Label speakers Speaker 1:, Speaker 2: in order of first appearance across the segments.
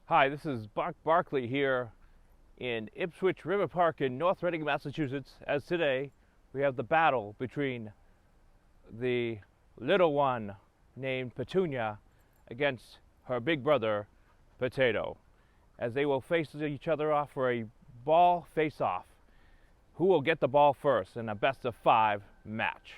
Speaker 1: Hi, this is Buck Barkley here in Ipswich River Park in North Reading, Massachusetts, as today we have the battle between the little one named Petunya against her big brother, Potato, as they will face each other off for a ball face-off. Who will get the ball first in a best-of-5 match?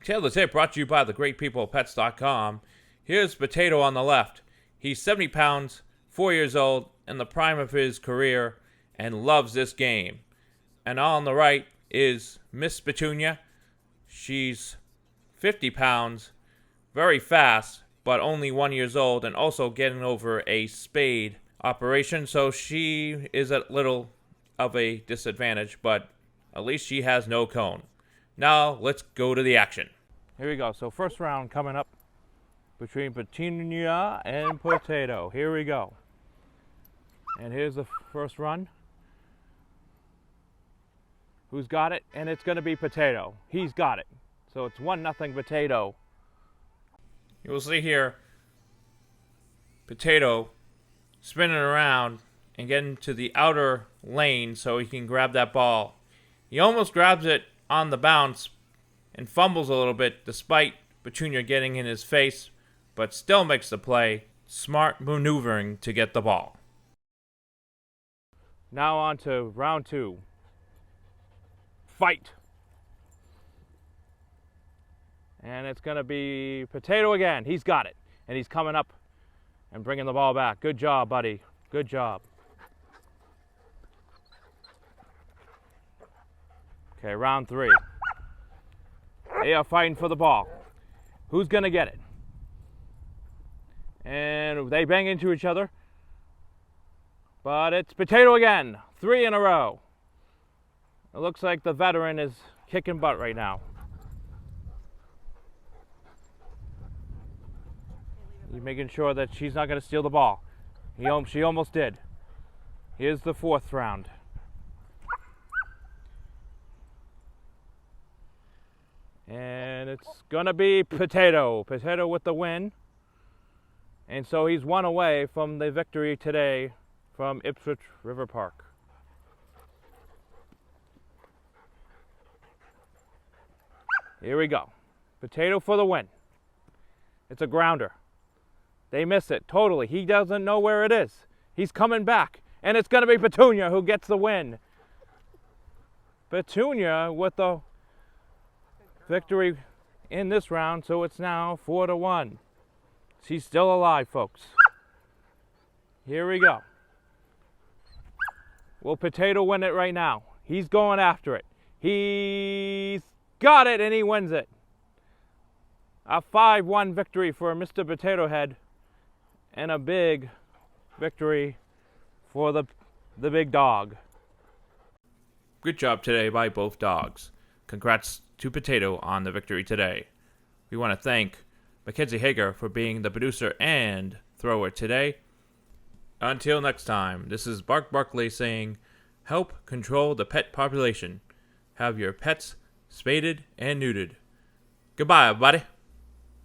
Speaker 2: Tail the Tip brought to you by the great people at pets.com. Here's Potato on the left. He's 70 pounds, 4 years old, in the prime of his career, and loves this game. And on the right is Miss Petunya. She's 50 pounds, very fast, but only 1 year old, and also getting over a spade operation, so she is a little of a disadvantage, but at least she has no cone. Now, let's go to the action.
Speaker 1: Here we go. So first round coming up between Petunya and Potato. Here we go. And here's the first run. Who's got it? And it's going to be Potato. He's got it. So it's 1-0 Potato.
Speaker 2: You will see here Potato spinning around and getting to the outer lane so he can grab that ball. He almost grabs it on the bounce and fumbles a little bit despite Petunya getting in his face, but still makes the play. Smart maneuvering to get the ball.
Speaker 1: Now on to round 2. Fight. And it's going to be Potato again. He's got it. And he's coming up and bringing the ball back. Good job, buddy. Good job. Okay, round 3. They are fighting for the ball. Who's going to get it? And they bang into each other. But it's Potato again. 3 in a row. It looks like the veteran is kicking butt right now. He's making sure that she's not going to steal the ball. She almost did. Here's the 4th round. And it's going to be Potato. Potato with the win. And so he's 1 away from the victory today from Ipswich River Park. Here we go. Potato for the win. It's a grounder. They miss it totally. He doesn't know where it is. He's coming back. And it's going to be Petunya who gets the win. Petunya with the victory in this round, so it's now 4-1. She's still alive, folks. Here we go. Will Potato win it right now? He's going after it. He's got it, and he wins it. A 5-1 victory for Mr. Potato Head, and a big victory for the big dog.
Speaker 2: Good job today by both dogs. Congrats to Potato on the victory today. We want to thank Mackenzie Hager for being the producer and thrower today. Until next time, this is Buck Barkley saying, help control the pet population. Have your pets spaded and neutered. Goodbye, everybody.